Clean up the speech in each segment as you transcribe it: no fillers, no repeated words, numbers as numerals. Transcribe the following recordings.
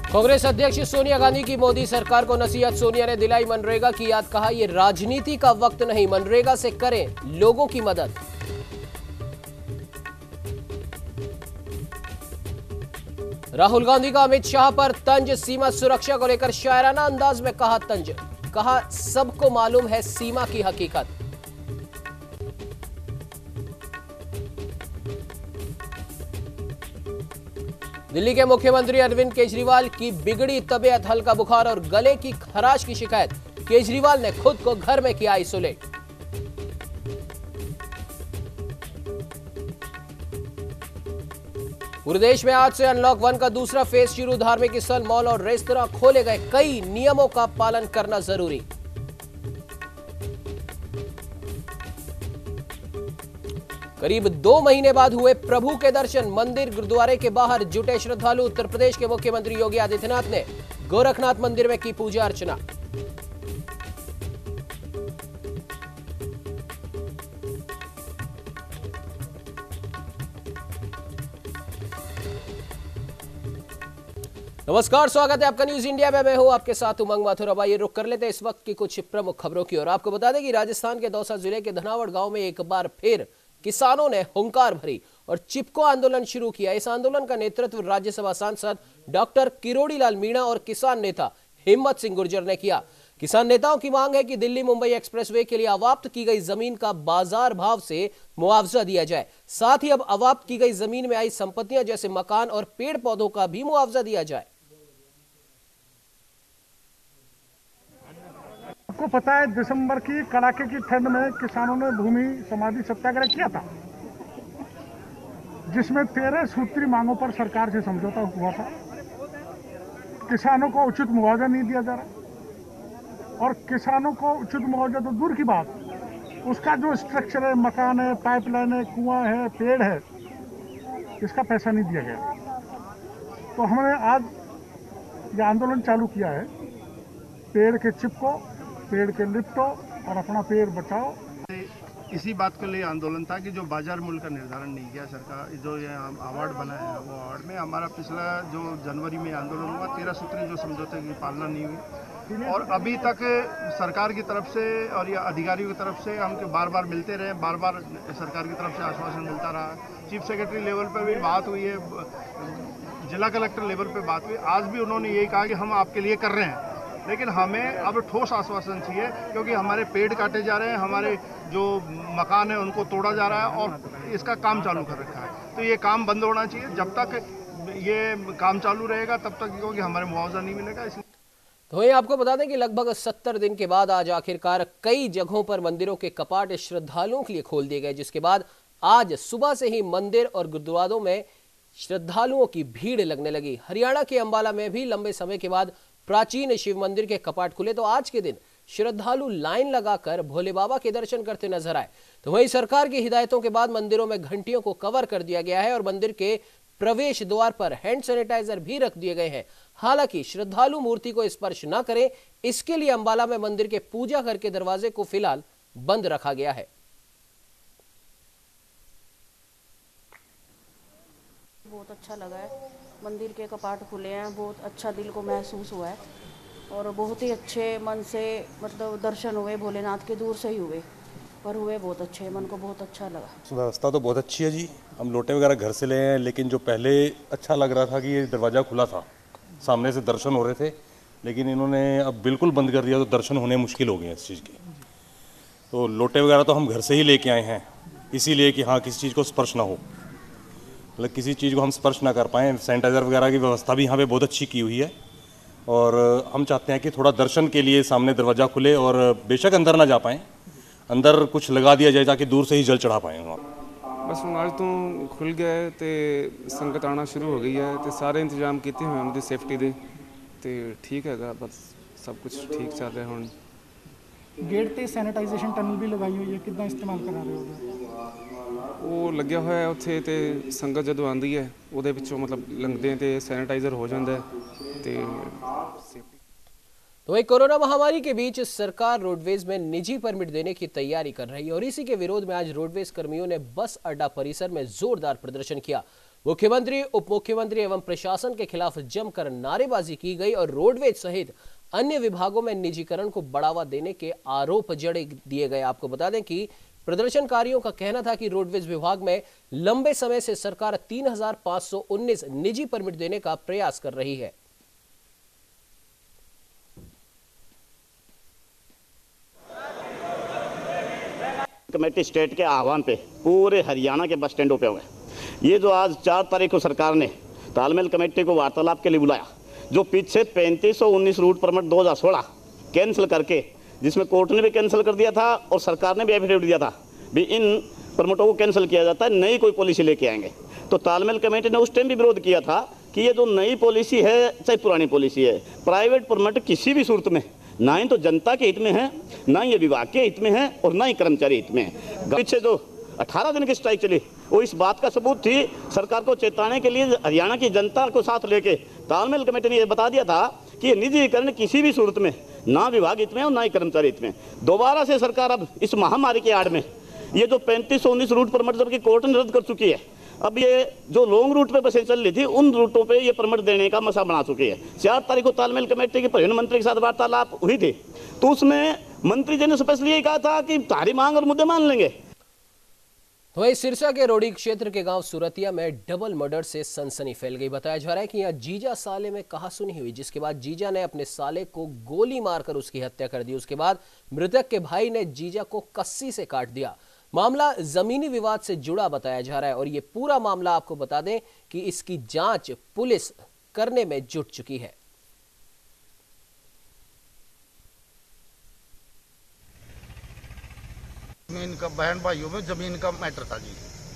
कांग्रेस अध्यक्ष सोनिया गांधी की मोदी सरकार को नसीहत। सोनिया ने दिलाई मनरेगा की याद, कहा यह राजनीति का वक्त नहीं, मनरेगा से करें लोगों की मदद। राहुल गांधी का अमित शाह पर तंज, सीमा सुरक्षा को लेकर शायराना अंदाज में कहा तंज, कहा सबको मालूम है सीमा की हकीकत। दिल्ली के मुख्यमंत्री अरविंद केजरीवाल की बिगड़ी तबीयत, हल्का बुखार और गले की खराश की शिकायत। केजरीवाल ने खुद को घर में किया आइसोलेट। पूरे देश में आज से अनलॉक 1 का दूसरा फेज शुरू। धार्मिक स्थल, मॉल और रेस्तरां खोले गए, कई नियमों का पालन करना जरूरी। करीब 2 महीने बाद हुए प्रभु के दर्शन। मंदिर गुरुद्वारे के बाहर जुटे श्रद्धालु। उत्तर प्रदेश के मुख्यमंत्री योगी आदित्यनाथ ने गोरखनाथ मंदिर में की पूजा अर्चना। नमस्कार, स्वागत है आपका न्यूज इंडिया में। मैं हूं आपके साथ उमंग माथुर। अब आइए रुक कर लेते हैं इस वक्त की कुछ प्रमुख खबरों की ओर। आपको बता दें कि राजस्थान के दौसा जिले के धनावड़ गांव में एक बार फिर किसानों ने हुंकार भरी और चिपको आंदोलन शुरू किया। इस आंदोलन का नेतृत्व राज्यसभा सांसद डॉक्टर किरोड़ी लाल मीणा और किसान नेता हिम्मत सिंह गुर्जर ने किया। किसान नेताओं की मांग है कि दिल्ली मुंबई एक्सप्रेसवे के लिए अवाप्त की गई जमीन का बाजार भाव से मुआवजा दिया जाए। साथ ही अब अवाप्त की गई जमीन में आई संपत्तियां जैसे मकान और पेड़ पौधों का भी मुआवजा दिया जाए। आपको पता है दिसंबर की कड़ाके की ठंड में किसानों ने भूमि समाधि सत्याग्रह किया था, जिसमें 13 सूत्री मांगों पर सरकार से समझौता हुआ था। किसानों को उचित मुआवजा नहीं दिया जा रहा और किसानों को उचित मुआवजा तो दूर की बात, उसका जो स्ट्रक्चर है, मकान है, पाइपलाइन है, कुआं है, पेड़ है, इसका पैसा नहीं दिया गया। तो हमने आज ये आंदोलन चालू किया है, पेड़ के चिपको, पेड़ के लिपटो और अपना पेड़ बचाओ। इसी बात के लिए आंदोलन था कि जो बाजार मूल्य का निर्धारण नहीं किया सरकार, जो ये अवार्ड बनाया है, वो अवार्ड में हमारा पिछला जो जनवरी में आंदोलन हुआ, 13 सूत्री जो समझौते की पालना नहीं हुई और अभी तक सरकार की तरफ से और या अधिकारियों की तरफ से हमको बार बार मिलते रहे, बार बार सरकार की तरफ से आश्वासन मिलता रहा। चीफ सेक्रेटरी लेवल पर भी बात हुई है, जिला कलेक्टर लेवल पर बात हुई। आज भी उन्होंने यही कहा कि हम आपके लिए कर रहे हैं, लेकिन हमें अब ठोस आश्वासन चाहिए, क्योंकि हमारे पेड़ काटे जा रहे हैं, हमारे जो मकान है उनको तोड़ा जा रहा है और इसका काम चालू कर रखा है। तो ये काम बंद होना चाहिए। जब तक ये काम चालू रहेगा तब तक, क्योंकि हमारे मुआवजा नहीं मिलेगा। इसलिए तो ये आपको बता दें कि लगभग 70 दिन के बाद आज आखिरकार कई जगहों पर मंदिरों के कपाट श्रद्धालुओं के लिए खोल दिए गए, जिसके बाद आज सुबह से ही मंदिर और गुरुद्वारों में श्रद्धालुओं की भीड़ लगने लगी। हरियाणा के अंबाला में भी लंबे समय के बाद प्राचीन शिव मंदिर के कपाट खुले, तो आज के दिन श्रद्धालु लाइन लगाकर भोले बाबा के दर्शन करते नजर आए। तो वहीं सरकार की हिदायतों के बाद मंदिरों में घंटियों को कवर कर दिया गया है और मंदिर के प्रवेश द्वार पर हैंड सैनिटाइजर भी रख दिए गए हैं। हालांकि श्रद्धालु मूर्ति को स्पर्श न करें, इसके लिए अंबाला में मंदिर के पूजा घर के दरवाजे को फिलहाल बंद रखा गया है। बहुत अच्छा लगा है, मंदिर के कपाट खुले हैं, बहुत अच्छा दिल को महसूस हुआ है और बहुत ही अच्छे मन से मतलब दर्शन हुए, भोलेनाथ के दूर से ही हुए पर हुए बहुत अच्छे, मन को बहुत अच्छा लगा। व्यवस्था तो बहुत अच्छी है जी। हम लोटे वगैरह घर से ले हैं, लेकिन जो पहले अच्छा लग रहा था कि ये दरवाज़ा खुला था, सामने से दर्शन हो रहे थे, लेकिन इन्होंने अब बिल्कुल बंद कर दिया, तो दर्शन होने मुश्किल हो गए इस चीज़ की। तो लोटे वगैरह तो हम घर से ही लेके आए हैं, इसीलिए कि हाँ किसी चीज़ को स्पर्श ना हो, मतलब किसी चीज़ को हम स्पर्श ना कर पाएँ। सैनिटाइज़र वगैरह की व्यवस्था भी यहाँ पे बहुत अच्छी की हुई है और हम चाहते हैं कि थोड़ा दर्शन के लिए सामने दरवाज़ा खुले और बेशक अंदर ना जा पाएँ, अंदर कुछ लगा दिया जाए ताकि दूर से ही जल चढ़ा पाएँ वहाँ। बस ਹੁਣ ਅੱਜ ਤੋਂ ਖੁੱਲ ਗਿਆ ਹੈ ਤੇ ਸੰਗਤ ਆਉਣਾ ਸ਼ੁਰੂ ਹੋ ਗਈ ਹੈ ਤੇ ਸਾਰੇ ਇੰਤਜ਼ਾਮ ਕੀਤੇ ਹੋਏ ਹਨ ਉਹਦੀ ਸੇਫਟੀ ਦੇ ਤੇ ਠੀਕ ਹੈਗਾ, ਬਸ ਸਭ ਕੁਝ ਠੀਕ ਚੱਲ ਰਿਹਾ। ਹੁਣ गेट ਤੇ ਸੈਨੀਟਾਈਜੇਸ਼ਨ ਟਨਲ ਵੀ ਲਗਾਈ ਹੋਈ ਹੈ, ਕਿੱਦਾਂ ਇਸਤੇਮਾਲ ਕਰਾ ਰਹੇ ਹੋ? ਉਹ ਲੱਗਿਆ ਹੋਇਆ ਹੈ ਉੱਥੇ ਤੇ ਸੰਗਤ ਜਦੋਂ ਆਉਂਦੀ ਹੈ ਉਹਦੇ ਵਿੱਚੋਂ ਮਤਲਬ ਲੰਘਦੇ ਤੇ ਸੈਨੀਟਾਈਜ਼ਰ ਹੋ ਜਾਂਦਾ ਤੇ ਸੇਫਟੀ। तो वही कोरोना महामारी के बीच सरकार रोडवेज में निजी परमिट देने की तैयारी कर रही है और इसी के विरोध में आज रोडवेज कर्मियों ने बस अड्डा परिसर में जोरदार प्रदर्शन किया। मुख्यमंत्री, उप मुख्यमंत्री एवं प्रशासन के खिलाफ जमकर नारेबाजी की गई और रोडवेज सहित अन्य विभागों में निजीकरण को बढ़ावा देने के आरोप जड़े दिए गए। आपको बता दें कि प्रदर्शनकारियों का कहना था कि रोडवेज विभाग में लंबे समय से सरकार 3519 निजी परमिट देने का प्रयास कर रही है। कमेटी स्टेट के आह्वान पे पूरे हरियाणा के बस स्टैंडों पे हुए। ये जो आज 4 तारीख को सरकार ने तालमेल कमेटी को वार्तालाप के लिए बुलाया, जो पीछे 3519 रूट परमिट 2016 कैंसिल करके, जिसमें कोर्ट ने भी कैंसिल कर दिया था और सरकार ने भी एफिडेविट दिया था भी इन परमिटों को कैंसिल किया जाता है, नई कोई पॉलिसी लेके आएंगे। तो तालमेल कमेटी ने उस टाइम भी विरोध किया था कि ये जो नई पॉलिसी है चाहे पुरानी पॉलिसी है, प्राइवेट परमिट किसी भी सूरत में ना ही तो जनता के हित में है, ना ही ये विभाग के हित में है और ना ही कर्मचारी हित में है। पीछे जो 18 दिन की स्ट्राइक चली वो इस बात का सबूत थी। सरकार को चेताने के लिए हरियाणा की जनता को साथ लेके तालमेल कमेटी ने यह बता दिया था कि निजीकरण किसी भी सूरत में ना विभाग हित में और ना ही कर्मचारी हित में। दोबारा से सरकार अब इस महामारी के आड़ में ये जो 3519 रूट परमिट जबकि कोर्ट ने रद्द कर चुकी है, अब ये जो लॉन्ग रूट पे बसें चल रही थी उन रूटों पे ये परमिट देने का मसला बना चुकी है। 4 तारीख को तालमेल कमेटी के परिवहन मंत्री के साथ वार्तालाप हुई थी, तो उसमें मंत्री जी ने स्पेशली ये कहा था कि तारी मांग और मुद्दे मान लेंगे। तो वहीं सिरसा के रोडी क्षेत्र के गांव सुरतिया में डबल मर्डर से सनसनी फैल गई। बताया जा रहा है कि यहां जीजा साले में कहासुनी हुई, जिसके बाद जीजा ने अपने साले को गोली मारकर उसकी हत्या कर दी। उसके बाद मृतक के भाई ने जीजा को कस्सी से काट दिया। मामला जमीनी विवाद से जुड़ा बताया जा रहा है और ये पूरा मामला आपको बता दें कि इसकी जांच पुलिस करने में जुट चुकी है। जमीन का बहन भाइयों में जमीन का मैटर था जी,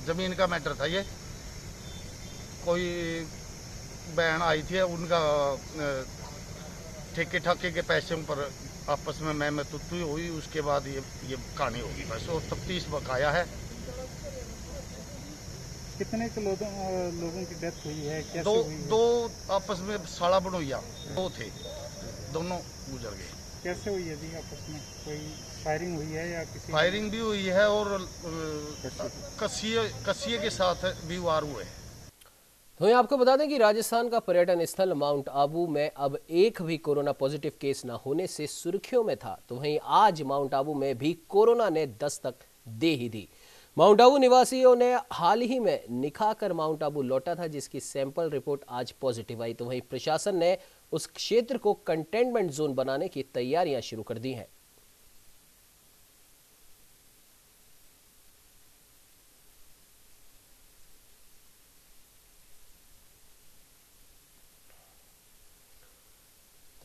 जमीन का मैटर था। ये कोई बहन आई थी, उनका ठेके ठाके के पैसे पर आपस में मैं तुतु हुई, उसके बाद ये कहानी होगी बस। और तफ्तीश बकाया है। कितने लोगों की डेथ हुई है? कैसे हुई है? दो आपस में साला बनोइया 2 थे, दोनों गुजर गए। कैसे हुई है जी आपस में? कोई फायरिंग हुई है या किसी? फायरिंग भी हुई है और कसिए के साथ भी वार हुए। तो ये आपको बता दें कि राजस्थान का पर्यटन स्थल माउंट आबू में अब एक भी कोरोना पॉजिटिव केस न होने से सुर्खियों में था। तो वहीं आज माउंट आबू में भी कोरोना ने दस्तक दे ही दी। माउंट आबू निवासियों ने हाल ही में निकाह कर माउंट आबू लौटा था, जिसकी सैंपल रिपोर्ट आज पॉजिटिव आई। तो वहीं प्रशासन ने उस क्षेत्र को कंटेनमेंट जोन बनाने की तैयारियां शुरू कर दी हैं।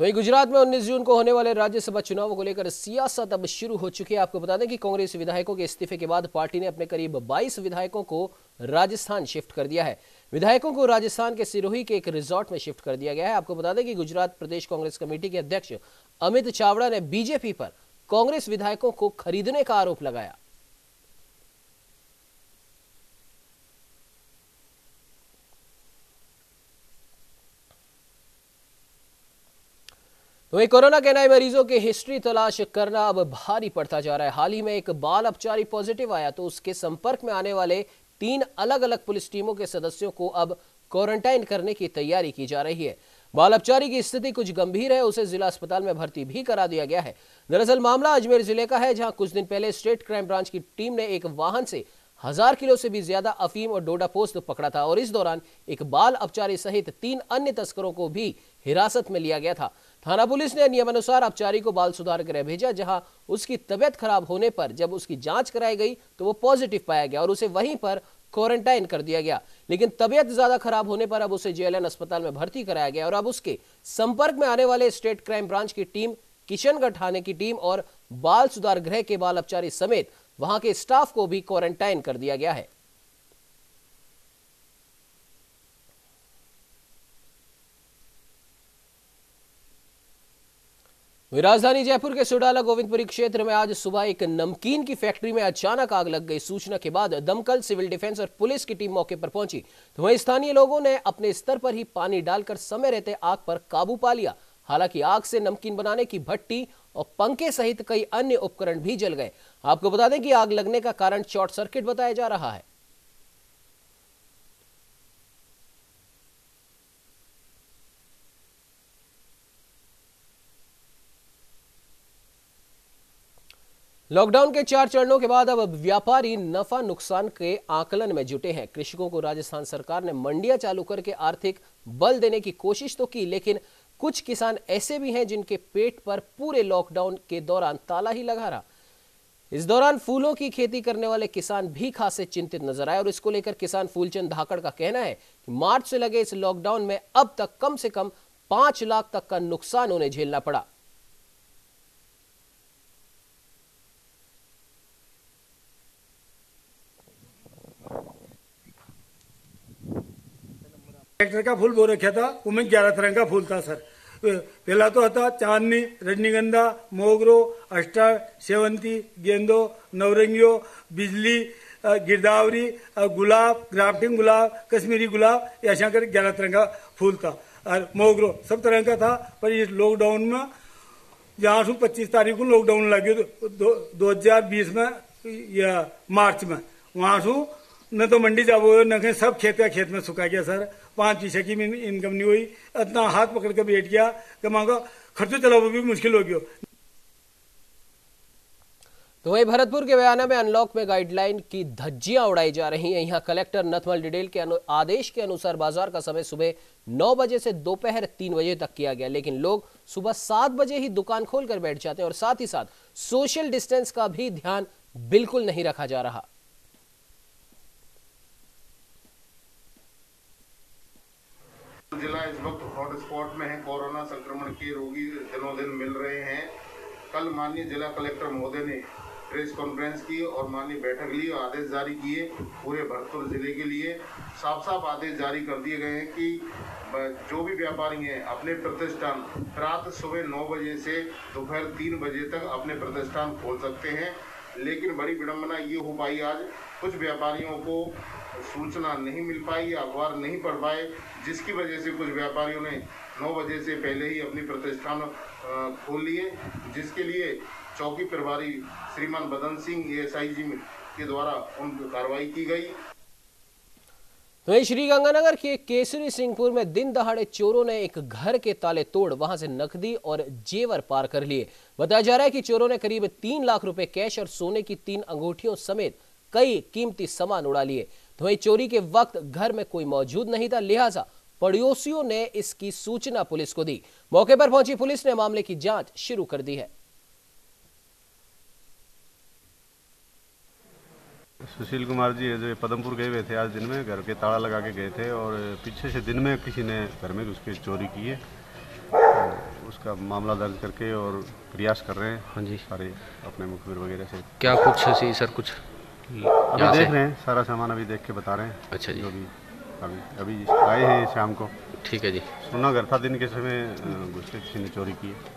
तो वहीं गुजरात में 19 जून को होने वाले राज्यसभा चुनावों को लेकर सियासत अब शुरू हो चुकी है। आपको बता दें कि कांग्रेस विधायकों के इस्तीफे के बाद पार्टी ने अपने करीब 22 विधायकों को राजस्थान शिफ्ट कर दिया है। विधायकों को राजस्थान के सिरोही के एक रिजॉर्ट में शिफ्ट कर दिया गया है। आपको बता दें कि गुजरात प्रदेश कांग्रेस कमेटी के अध्यक्ष अमित चावड़ा ने बीजेपी पर कांग्रेस विधायकों को खरीदने का आरोप लगाया। तो वहीं कोरोना के नए मरीजों की हिस्ट्री तलाश करना अब भारी पड़ता जा रहा है। हाल ही में एक बाल अपचारी पॉजिटिव आया, तो उसके संपर्क में आने वाले 3 अलग अलग पुलिस टीमों के सदस्यों को अब क्वारंटाइन करने की तैयारी की जा रही है। बाल अपचारी की स्थिति कुछ गंभीर है, उसे जिला अस्पताल में भर्ती भी करा दिया गया है। दरअसल मामला अजमेर जिले का है, जहां कुछ दिन पहले स्टेट क्राइम ब्रांच की टीम ने एक वाहन से 1000 किलो से भी ज्यादा अफीम और डोडा पोस्त पकड़ा था और इस दौरान एक बाल अपचारी सहित 3 अन्य तस्करों को भी हिरासत में लिया गया था। थाना पुलिस ने नियमानुसार अपचारी को बाल सुधार गृह भेजा, जहां उसकी तबियत खराब होने पर जब उसकी जांच कराई गई तो वो पॉजिटिव पाया गया और उसे वहीं पर क्वारंटाइन कर दिया गया। लेकिन तबियत ज्यादा खराब होने पर अब उसे जेएलएन अस्पताल में भर्ती कराया गया और अब उसके संपर्क में आने वाले स्टेट क्राइम ब्रांच की टीम, किशनगढ़ थाने की टीम और बाल सुधार गृह के बाल अपचारी समेत वहां के स्टाफ को भी क्वारंटाइन कर दिया गया है। राजधानी जयपुर के सुडाला गोविंदपुरी क्षेत्र में आज सुबह एक नमकीन की फैक्ट्री में अचानक आग लग गई। सूचना के बाद दमकल, सिविल डिफेंस और पुलिस की टीम मौके पर पहुंची, तो वहीं स्थानीय लोगों ने अपने स्तर पर ही पानी डालकर समय रहते आग पर काबू पा लिया। हालांकि आग से नमकीन बनाने की भट्टी और पंखे सहित कई अन्य उपकरण भी जल गए। आपको बता दें कि आग लगने का कारण शॉर्ट सर्किट बताया जा रहा है। लॉकडाउन के 4 चरणों के बाद अब व्यापारी नफा नुकसान के आकलन में जुटे हैं। कृषकों को राजस्थान सरकार ने मंडियां चालू करके आर्थिक बल देने की कोशिश तो की, लेकिन कुछ किसान ऐसे भी हैं जिनके पेट पर पूरे लॉकडाउन के दौरान ताला ही लगा रहा। इस दौरान फूलों की खेती करने वाले किसान भी खासे चिंतित नजर आए और इसको लेकर किसान फूलचंद धाकड़ का कहना है कि मार्च से लगे इस लॉकडाउन में अब तक कम से कम 5 लाख तक का नुकसान उन्हें झेलना पड़ा। ट्रैक्टर का फूल बो रखा था, उसमें 11 तरह का फूल था सर। पहला तो था चांदनी, रजनीगंधा, मोगरो, अस्टर, सेवंती, गेंदो, नवरंगियो, बिजली, गिरदावरी, गुलाब, ग्राफ्टिंग गुलाब, कश्मीरी गुलाब, ऐसा कर 11 तरह का फूल था। और मोगरो सब तरह का था। पर इस लॉकडाउन में जहाँ से 25 तारीख को लॉकडाउन लगे 2020 में या मार्च में, वहाँ से न तो मंडी जाओ न कहीं, सब खेत का खेत में सुखा गया सर। 5 पैसे की इनकम नहीं हुई। इतना हाथ पकड़ के बैठ गया कि मांगो खर्चो चला वो भी मुश्किल हो गया। तो वहीं भरतपुर के बयाना में अनलॉक में गाइडलाइन की धज्जियां उड़ाई जा रही हैं। यहां कलेक्टर नथमल डिडेल के आदेश के अनुसार बाजार का समय सुबह 9 बजे से दोपहर 3 बजे तक किया गया, लेकिन लोग सुबह 7 बजे ही दुकान खोलकर बैठ जाते हैं और साथ ही साथ सोशल डिस्टेंस का भी ध्यान बिल्कुल नहीं रखा जा रहा। जिला इस वक्त हॉटस्पॉट में है। कोरोना संक्रमण के रोगी दिनों दिन मिल रहे हैं। कल माननीय जिला कलेक्टर महोदय ने प्रेस कॉन्फ्रेंस की और माननीय बैठक ली और आदेश जारी किए। पूरे भरतपुर जिले के लिए साफ साफ आदेश जारी कर दिए गए हैं कि जो भी व्यापारी हैं अपने प्रतिष्ठान रात सुबह 9 बजे से दोपहर 3 बजे तक अपने प्रतिष्ठान खोल सकते हैं। लेकिन बड़ी विडंबना ये हो पाई, आज कुछ व्यापारियों को सूचना नहीं मिल पाई, अखबार नहीं पढ़ पाए, जिसकी वजह से कुछ व्यापारियों ने 9 बजे से पहले ही अपनी प्रतिष्ठान खोल लिए, जिसके लिए चौकी प्रभारी श्रीमान बदन सिंह ASIG के द्वारा उन पर कार्रवाई की गई। वहीं श्रीगंगानगर के केसरी सिंहपुर में दिन दहाड़े चोरों ने एक घर के ताले तोड़ वहां से नकदी और जेवर पार कर लिए। बताया जा रहा है कि चोरों ने करीब 3 लाख रुपए कैश और सोने की 3 अंगूठियों समेत कई कीमती सामान उड़ा लिए। तो वहीं चोरी के वक्त घर में कोई मौजूद नहीं था, लिहाजा पड़ोसियों ने इसकी सूचना पुलिस को दी। मौके पर पहुंची पुलिस ने मामले की जांच शुरू कर दी है। सुशील कुमार जी है जो पदमपुर गए हुए थे, आज दिन में घर के ताला लगा के गए थे और पीछे से दिन में किसी ने घर में उसकी चोरी की है। तो उसका मामला दर्ज करके और प्रयास कर रहे हैं। हाँ जी, सारे अपने मुखबिर वगैरह से। क्या कुछ सी सर कुछ अभी देख रहे हैं, सारा सामान अभी देख के बता रहे हैं। अच्छा जी, जो भी अभी आए हैं शाम को। ठीक है जी। सुना घर था, दिन के समय घुस के किसी ने चोरी की है।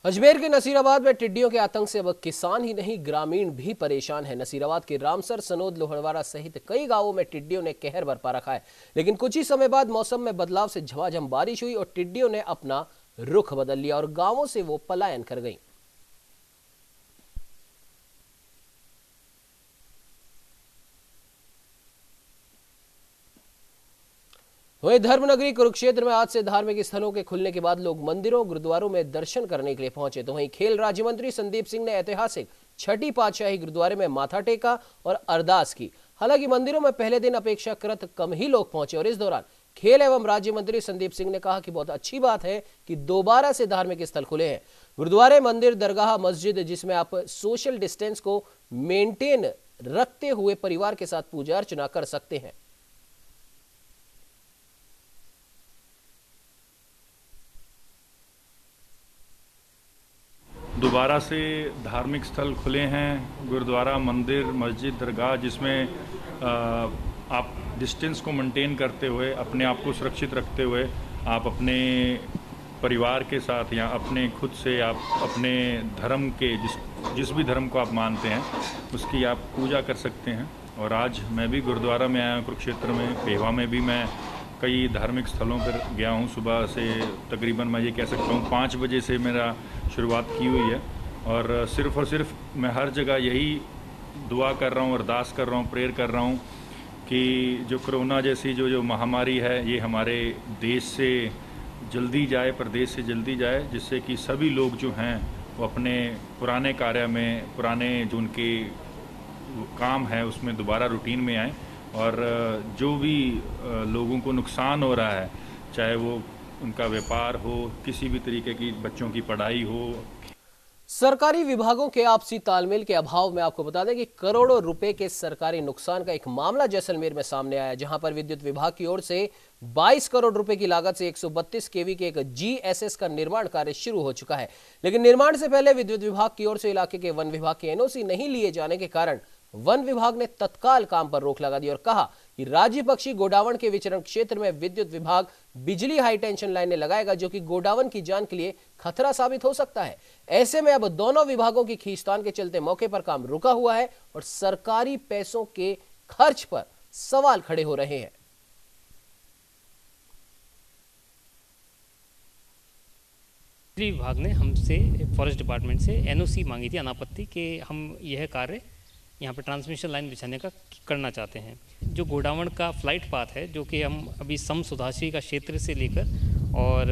अजमेर के नसीराबाद में टिड्डियों के आतंक से अब किसान ही नहीं ग्रामीण भी परेशान है। नसीराबाद के रामसर, सनोद, लोहड़वाड़ा सहित कई गांवों में टिड्डियों ने कहर बरपा रखा है, लेकिन कुछ ही समय बाद मौसम में बदलाव से झमाझम बारिश हुई और टिड्डियों ने अपना रुख बदल लिया और गांवों से वो पलायन कर गईं। वहीं धर्मनगरी कुरुक्षेत्र में आज से धार्मिक स्थलों के खुलने के बाद लोग मंदिरों गुरुद्वारों में दर्शन करने के लिए पहुंचे। तो वहीं खेल राज्य मंत्री संदीप सिंह ने ऐतिहासिक छठी पातशाही गुरुद्वारे में माथा टेका और अरदास की। हालांकि मंदिरों में पहले दिन अपेक्षाकृत कम ही लोग पहुंचे और इस दौरान खेल एवं राज्य मंत्री संदीप सिंह ने कहा कि बहुत अच्छी बात है कि दोबारा से धार्मिक स्थल खुले हैं। गुरुद्वारे, मंदिर, दरगाह, मस्जिद, जिसमें आप सोशल डिस्टेंस को मेंटेन रखते हुए परिवार के साथ पूजा अर्चना कर सकते हैं। दोबारा से धार्मिक स्थल खुले हैं, गुरुद्वारा, मंदिर, मस्जिद, दरगाह, जिसमें आप डिस्टेंस को मेंटेन करते हुए, अपने आप को सुरक्षित रखते हुए आप अपने परिवार के साथ या अपने खुद से आप अपने धर्म के जिस भी धर्म को आप मानते हैं उसकी आप पूजा कर सकते हैं। और आज मैं भी गुरुद्वारा में आया हूँ, कुरुक्षेत्र में, पेहवा में भी मैं कई धार्मिक स्थलों पर गया हूँ। सुबह से तकरीबन मैं ये कह सकता हूँ 5 बजे से मेरा शुरुआत की हुई है और सिर्फ मैं हर जगह यही दुआ कर रहा हूँ, अरदास कर रहा हूँ, प्रेयर कर रहा हूँ कि जो कोरोना जैसी जो महामारी है ये हमारे देश से जल्दी जाए, प्रदेश से जल्दी जाए, जिससे कि सभी लोग जो हैं वो अपने पुराने कार्य में, पुराने जो उनके काम है उसमें दोबारा रूटीन में आए और जो भी लोगों को नुकसान हो रहा है, चाहे वो उनका व्यापार हो, किसी भी तरीके की बच्चों की पढ़ाई हो। सरकारी विभागों के आपसी तालमेल के अभाव में आपको बता दें कि करोड़ों रुपए के सरकारी नुकसान का एक मामला जैसलमेर में सामने आया, जहां पर विद्युत विभाग की ओर से 22 करोड़ रुपए की लागत से 132 केवी के एक जीएसएस का निर्माण कार्य शुरू हो चुका है। लेकिन निर्माण से पहले विद्युत विभाग की ओर से इलाके के वन विभाग के एनओसी नहीं लिए जाने के कारण वन विभाग ने तत्काल काम पर रोक लगा दी और कहा कि राजी पक्षी गोडावण के विचरण क्षेत्र में विद्युत विभाग बिजली हाई टेंशन लाइनें लगाएगा, जो कि गोडावण की जान के लिए खतरा साबित हो सकता है। ऐसे में अब दोनों विभागों की खींचतान के चलते मौके पर काम रुका हुआ है और सरकारी पैसों के खर्च पर सवाल खड़े हो रहे हैं। बिजली विभाग ने हमसे, फॉरेस्ट डिपार्टमेंट से एनओसी मांगी थी अनापत्ति के हम यह कार्य यहाँ पर ट्रांसमिशन लाइन बिछाने का करना चाहते हैं। जो गोडावण का फ्लाइट पाथ है, जो कि हम अभी सम सुधाशी का क्षेत्र से लेकर और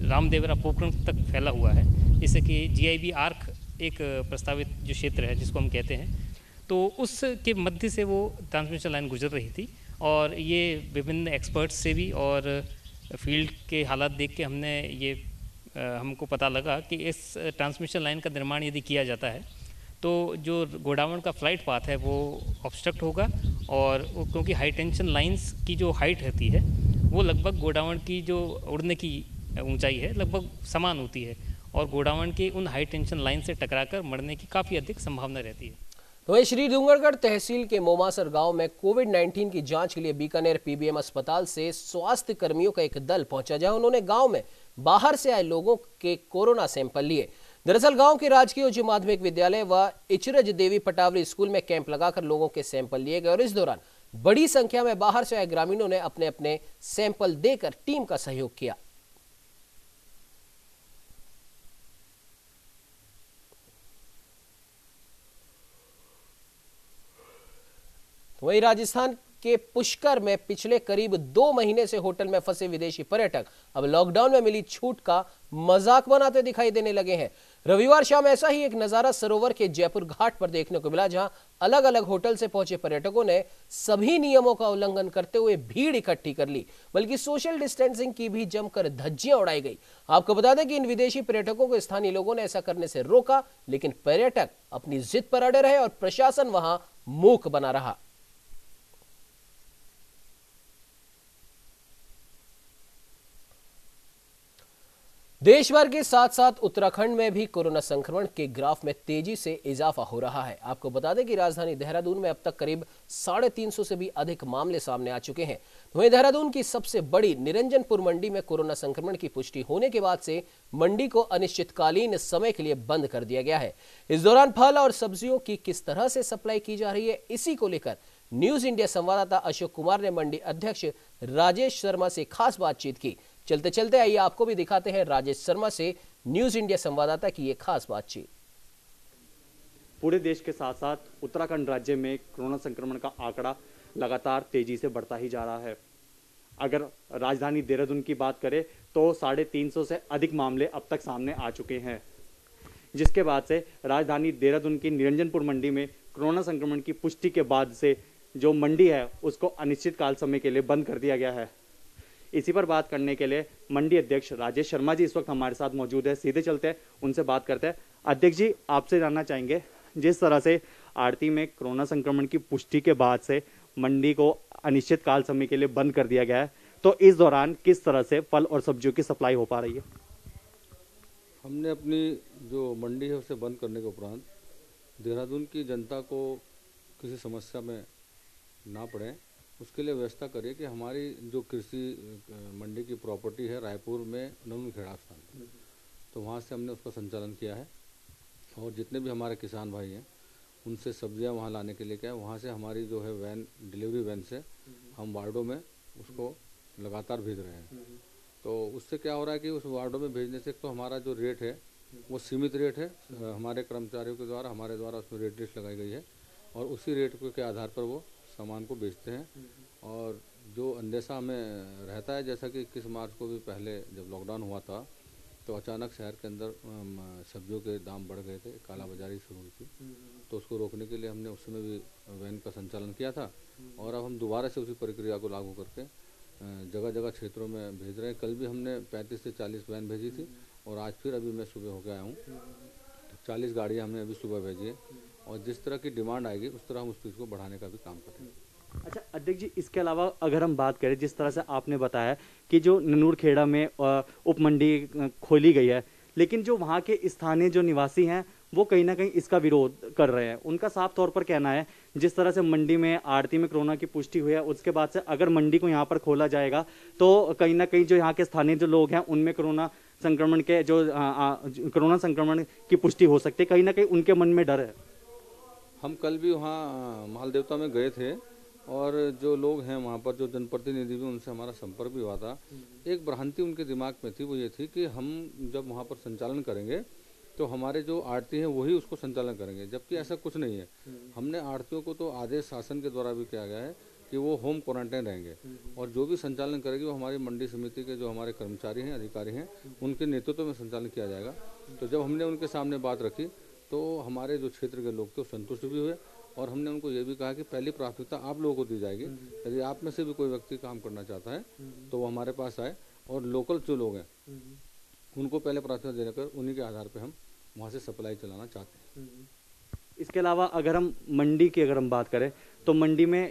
रामदेवरा पोखरण तक फैला हुआ है, जैसे कि जीआईबी आर्क एक प्रस्तावित जो क्षेत्र है जिसको हम कहते हैं, तो उसके मध्य से वो ट्रांसमिशन लाइन गुजर रही थी और ये विभिन्न एक्सपर्ट्स से भी और फील्ड के हालात देख के हमने ये हमको पता लगा कि इस ट्रांसमिशन लाइन का निर्माण यदि किया जाता है तो जो गोडावण का फ्लाइट पाथ है वो ऑब्स्ट्रक्ट होगा और क्योंकि हाई टेंशन लाइंस की जो हाइट रहती है वो लगभग गोडावण की जो उड़ने की ऊंचाई है लगभग समान होती है और गोडावण के उन हाई टेंशन लाइन से टकराकर मरने की काफ़ी अधिक संभावना रहती है। तो वहीं श्री डूंगरगढ़ तहसील के मोमासर गांव में कोविड-19 की जांच के लिए बीकानेर पीबीएम अस्पताल से स्वास्थ्य कर्मियों का एक दल पहुंचा, जहां उन्होंने गांव में बाहर से आए लोगों के कोरोना सैंपल लिए। दरअसल गांव के राजकीय उच्च माध्यमिक विद्यालय व इचरज देवी पटावरी स्कूल में कैंप लगाकर लोगों के सैंपल लिए गए और इस दौरान बड़ी संख्या में बाहर से आए ग्रामीणों ने अपने अपने सैंपल देकर टीम का सहयोग किया। वहीं राजस्थान के पुष्कर में पिछले करीब 2 महीने से होटल में फंसे विदेशी पर्यटक अब लॉकडाउन में मिली छूट का मजाक बनाते दिखाई देने लगे हैं। रविवार शाम ऐसा ही एक नजारा सरोवर के जयपुर घाट पर देखने को मिला, जहां अलग अलग होटल से पहुंचे पर्यटकों ने सभी नियमों का उल्लंघन करते हुए भीड़ इकट्ठी कर ली, बल्कि सोशल डिस्टेंसिंग की भी जमकर धज्जियां उड़ाई गई। आपको बता दें कि इन विदेशी पर्यटकों को स्थानीय लोगों ने ऐसा करने से रोका, लेकिन पर्यटक अपनी जिद पर अड़े रहे और प्रशासन वहां मूक बना रहा। देश भर के साथ साथ उत्तराखंड में भी कोरोना संक्रमण के ग्राफ में तेजी से इजाफा हो रहा है। आपको बता दें कि राजधानी देहरादून में अब तक करीब 350 से भी अधिक मामले सामने आ चुके हैं। वहीं देहरादून की सबसे बड़ी निरंजनपुर मंडी में कोरोना संक्रमण की पुष्टि होने के बाद से मंडी को अनिश्चितकालीन समय के लिए बंद कर दिया गया है। इस दौरान फल और सब्जियों की किस तरह से सप्लाई की जा रही है, इसी को लेकर न्यूज इंडिया संवाददाता अशोक कुमार ने मंडी अध्यक्ष राजेश शर्मा से खास बातचीत की। चलते चलते आइए आपको भी दिखाते हैं राजेश शर्मा से न्यूज इंडिया संवाददाता की ये खास बातचीत। पूरे देश के साथ साथ उत्तराखंड राज्य में कोरोना संक्रमण का आंकड़ा लगातार तेजी से बढ़ता ही जा रहा है। अगर राजधानी देहरादून की बात करें तो 350 से अधिक मामले अब तक सामने आ चुके हैं, जिसके बाद से राजधानी देहरादून की निरंजनपुर मंडी में कोरोना संक्रमण की पुष्टि के बाद से जो मंडी है उसको अनिश्चितकाल समय के लिए बंद कर दिया गया है। इसी पर बात करने के लिए मंडी अध्यक्ष राजेश शर्मा जी इस वक्त हमारे साथ मौजूद है। सीधे चलते हैं, उनसे बात करते हैं। अध्यक्ष जी, आपसे जानना चाहेंगे, जिस तरह से आड़ती में कोरोना संक्रमण की पुष्टि के बाद से मंडी को अनिश्चितकाल समय के लिए बंद कर दिया गया है, तो इस दौरान किस तरह से फल और सब्जियों की सप्लाई हो पा रही है? हमने अपनी जो मंडी है उसे बंद करने के उपरांत देहरादून की जनता को किसी समस्या में ना पड़े, उसके लिए व्यवस्था करिए कि हमारी जो कृषि मंडी की प्रॉपर्टी है रायपुर में नवनखेड़ा स्थान, तो वहाँ से हमने उसका संचालन किया है और जितने भी हमारे किसान भाई हैं उनसे सब्जियां वहाँ लाने के लिए क्या है, वहाँ से हमारी जो है वैन, डिलीवरी वैन से हम वार्डों में उसको लगातार भेज रहे हैं। तो उससे क्या हो रहा है कि उस वार्डों में भेजने से तो हमारा जो रेट है वो सीमित रेट है, हमारे कर्मचारियों के द्वारा, हमारे द्वारा उसमें रेट लिस्ट लगाई गई है और उसी रेट के आधार पर वो सामान को बेचते हैं। और जो अंदेशा हमें रहता है, जैसा कि 21 मार्च को भी पहले जब लॉकडाउन हुआ था तो अचानक शहर के अंदर सब्जियों के दाम बढ़ गए थे, काला बाजारी शुरू हुई थी। तो उसको रोकने के लिए हमने उस समय भी वैन का संचालन किया था और अब हम दोबारा से उसी प्रक्रिया को लागू करके जगह जगह क्षेत्रों में भेज रहे हैं। कल भी हमने 35 से 40 वैन भेजी थी और आज फिर अभी मैं सुबह होकर आया हूँ, 40 गाड़ियाँ हमने अभी सुबह भेजी है और जिस तरह की डिमांड आएगी उस तरह हम उस चीज़ को बढ़ाने का भी काम करेंगे। अच्छा अध्यक्ष जी, इसके अलावा अगर हम बात करें, जिस तरह से आपने बताया कि जो ननूरखेड़ा में उप मंडी खोली गई है, लेकिन जो वहाँ के स्थानीय जो निवासी हैं वो कहीं ना कहीं इसका विरोध कर रहे हैं। उनका साफ तौर पर कहना है जिस तरह से मंडी में आड़ती में कोरोना की पुष्टि हुई है, उसके बाद से अगर मंडी को यहाँ पर खोला जाएगा तो कहीं ना कहीं जो यहाँ के स्थानीय जो लोग हैं उनमें कोरोना संक्रमण के कोरोना संक्रमण की पुष्टि हो सकती है, कहीं ना कहीं उनके मन में डर है। हम कल भी वहाँ मालदेवता में गए थे और जो लोग हैं वहाँ पर, जो जनप्रतिनिधि भी, उनसे हमारा संपर्क भी हुआ था। एक भ्रांति उनके दिमाग में थी, वो ये थी कि हम जब वहाँ पर संचालन करेंगे तो हमारे जो आड़ती हैं वही उसको संचालन करेंगे, जबकि ऐसा कुछ नहीं है। हमने आड़तियों को तो आदेश शासन के द्वारा भी किया गया है कि वो होम क्वारंटाइन रहेंगे और जो भी संचालन करेगी वो हमारी मंडी समिति के जो हमारे कर्मचारी हैं, अधिकारी हैं, उनके नेतृत्व में संचालन किया जाएगा। तो जब हमने उनके सामने बात रखी तो हमारे जो क्षेत्र के लोग थे वो संतुष्ट भी हुए और हमने उनको ये भी कहा कि पहली प्राथमिकता आप लोगों को दी जाएगी। यदि आप में से भी कोई व्यक्ति काम करना चाहता है तो वो हमारे पास आए और लोकल जो लोग हैं उनको पहले प्राथमिकता देकर उन्हीं के आधार पर हम वहाँ से सप्लाई चलाना चाहते हैं। इसके अलावा अगर हम मंडी की बात करें तो मंडी में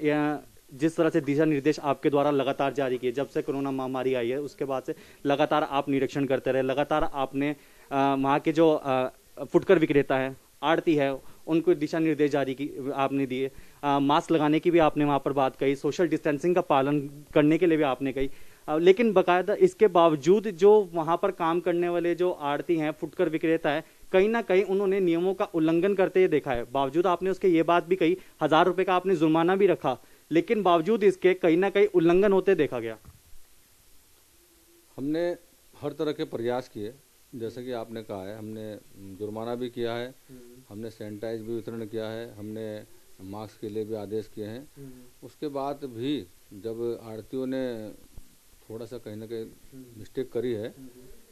जिस तरह से दिशा निर्देश आपके द्वारा लगातार जारी किए, जब से कोरोना महामारी आई है उसके बाद से लगातार आप निरीक्षण करते रहे, लगातार आपने वहाँ के जो फुटकर विक्रेता है, आड़ती है, उनको दिशा निर्देश जारी की आपने दिए, मास्क लगाने की भी आपने वहाँ पर बात कही, सोशल डिस्टेंसिंग का पालन करने के लिए भी आपने कही, लेकिन बाकायदा इसके बावजूद जो वहाँ पर काम करने वाले जो आड़ती हैं, फुटकर विक्रेता है, कहीं ना कहीं उन्होंने नियमों का उल्लंघन करते हुए देखा है। बावजूद आपने उसके ये बात भी कही, 1000 रुपये का आपने जुर्माना भी रखा, लेकिन बावजूद इसके कहीं ना कहीं उल्लंघन होते देखा गया। हमने हर तरह के प्रयास किए, जैसे कि आपने कहा है, हमने जुर्माना भी किया है, हमने सैनिटाइज भी वितरण किया है, हमने मास्क के लिए भी आदेश किए हैं। उसके बाद भी जब आड़तियों ने थोड़ा सा कहीं ना कहीं मिस्टेक करी है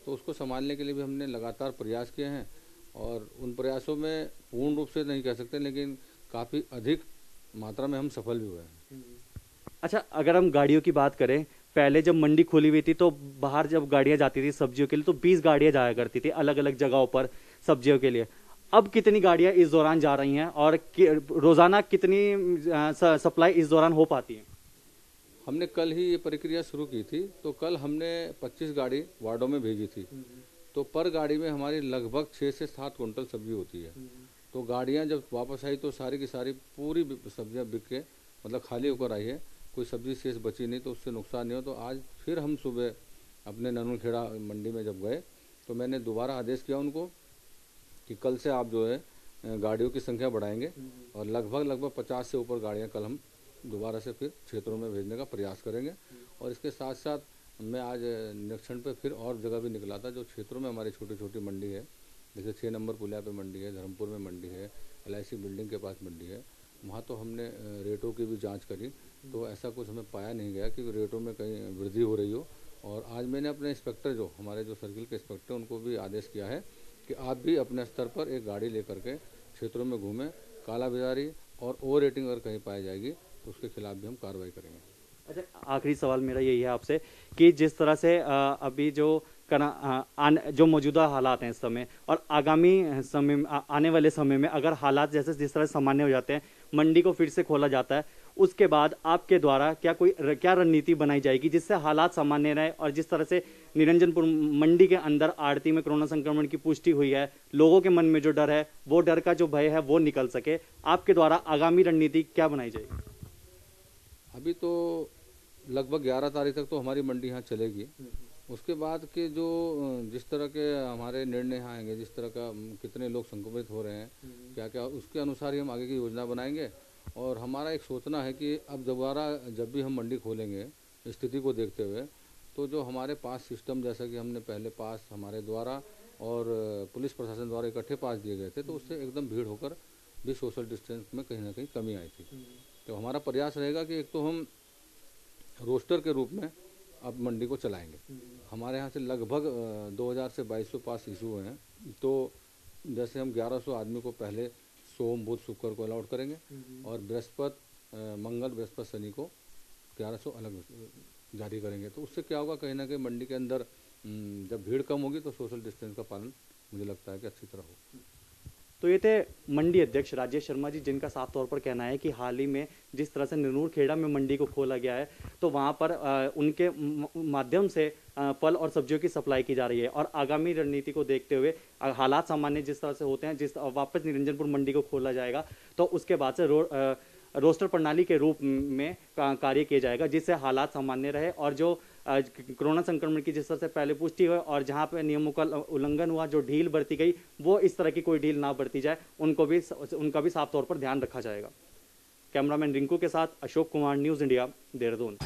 तो उसको संभालने के लिए भी हमने लगातार प्रयास किए हैं और उन प्रयासों में पूर्ण रूप से नहीं कह सकते लेकिन काफ़ी अधिक मात्रा में हम सफल भी हुए हैं। अच्छा, अगर हम गाड़ियों की बात करें, पहले जब मंडी खोली हुई थी तो बाहर जब गाड़ियां जाती थी सब्जियों के लिए तो 20 गाड़ियां जाया करती थी अलग अलग जगहों पर सब्जियों के लिए। अब कितनी गाड़ियां इस दौरान जा रही हैं और रोजाना कितनी सप्लाई इस दौरान हो पाती है? हमने कल ही ये प्रक्रिया शुरू की थी, तो कल हमने 25 गाड़ी वार्डों में भेजी थी, तो पर गाड़ी में हमारी लगभग 6 से 7 कुंटल सब्जी होती है। तो गाड़ियां जब वापस आई तो सारी की सारी पूरी सब्जियां बिक के मतलब खाली होकर आई है, कोई सब्जी शेष बची नहीं, तो उससे नुकसान नहीं हो। तो आज फिर हम सुबह अपने ननूरखेड़ा मंडी में जब गए तो मैंने दोबारा आदेश किया उनको कि कल से आप जो है गाड़ियों की संख्या बढ़ाएंगे और लगभग 50 से ऊपर गाड़ियाँ कल हम दोबारा से फिर क्षेत्रों में भेजने का प्रयास करेंगे। और इसके साथ साथ मैं आज निरीक्षण पे फिर और जगह भी निकला था जो क्षेत्रों में हमारी छोटी छोटी मंडी है, जैसे 6 नंबर पुलिया पे मंडी है, धर्मपुर में मंडी है, LIC बिल्डिंग के पास मंडी है। वहाँ तो हमने रेटों की भी जांच करी तो ऐसा कुछ हमें पाया नहीं गया कि रेटों में कहीं वृद्धि हो रही हो। और आज मैंने अपने इंस्पेक्टर जो हमारे जो सर्किल के इंस्पेक्टर उनको भी आदेश किया है कि आप भी अपने स्तर पर एक गाड़ी लेकर के क्षेत्रों में घूमें, काला बाजारी और ओवर रेटिंग अगर कहीं पाई जाएगी तो उसके खिलाफ भी हम कार्रवाई करेंगे। अच्छा, आखिरी सवाल मेरा यही है आपसे कि जिस तरह से अभी जो मौजूदा हालात हैं इस समय और आगामी समय आने वाले समय में अगर हालात जैसे जिस तरह सामान्य हो जाते हैं, मंडी को फिर से खोला जाता है, उसके बाद आपके द्वारा क्या रणनीति बनाई जाएगी जिससे हालात सामान्य रहे और जिस तरह से निरंजनपुर मंडी के अंदर आड़ती में कोरोना संक्रमण की पुष्टि हुई है, लोगों के मन में जो डर है, वो डर का जो भय है वो निकल सके, आपके द्वारा आगामी रणनीति क्या बनाई जाएगी? अभी तो लगभग 11 तारीख तक तो हमारी मंडी यहाँ चलेगी। उसके बाद के जो जिस तरह के हमारे निर्णय आएंगे, जिस तरह का कितने लोग संक्रमित हो रहे हैं, क्या क्या, उसके अनुसार ही हम आगे की योजना बनाएंगे। और हमारा एक सोचना है कि अब दोबारा जब भी हम मंडी खोलेंगे स्थिति को देखते हुए, तो जो हमारे पास सिस्टम जैसा कि हमने पहले पास हमारे द्वारा और पुलिस प्रशासन द्वारा इकट्ठे पास दिए गए थे, तो उससे एकदम भीड़ होकर भी सोशल डिस्टेंस में कहीं ना कहीं कमी आई थी। तो हमारा प्रयास रहेगा कि एक तो हम रोस्टर के रूप में अब मंडी को चलाएंगे। हमारे यहाँ से लगभग 2000 से 2200 पास इशू हैं। तो जैसे हम 1100 आदमी को पहले सोम बुध शुक्र को अलाउट करेंगे और बृहस्पति मंगल बृहस्पति शनि को 1100 अलग जारी करेंगे। तो उससे क्या होगा, कहीं ना कहीं मंडी के अंदर जब भीड़ कम होगी तो सोशल डिस्टेंस का पालन मुझे लगता है कि अच्छी तरह हो। तो ये थे मंडी अध्यक्ष राजेश शर्मा जी, जिनका साफ तौर पर कहना है कि हाल ही में जिस तरह से निनूर खेड़ा में मंडी को खोला गया है तो वहाँ पर उनके माध्यम से फल और सब्जियों की सप्लाई की जा रही है और आगामी रणनीति को देखते हुए हालात सामान्य जिस तरह से होते हैं, जिस वापस निरंजनपुर मंडी को खोला जाएगा तो उसके बाद से रोस्टर प्रणाली के रूप में कार्य किया जाएगा, जिससे हालात सामान्य रहे और जो कोरोना संक्रमण की जिस तरह से पहले पुष्टि हुई और जहां पे नियमों का उल्लंघन हुआ, जो ढील बरती गई, वो इस तरह की कोई ढील ना बरती जाए, उनका भी साफ तौर पर ध्यान रखा जाएगा। कैमरामैन रिंकू के साथ अशोक कुमार, न्यूज़ इंडिया, देहरादून।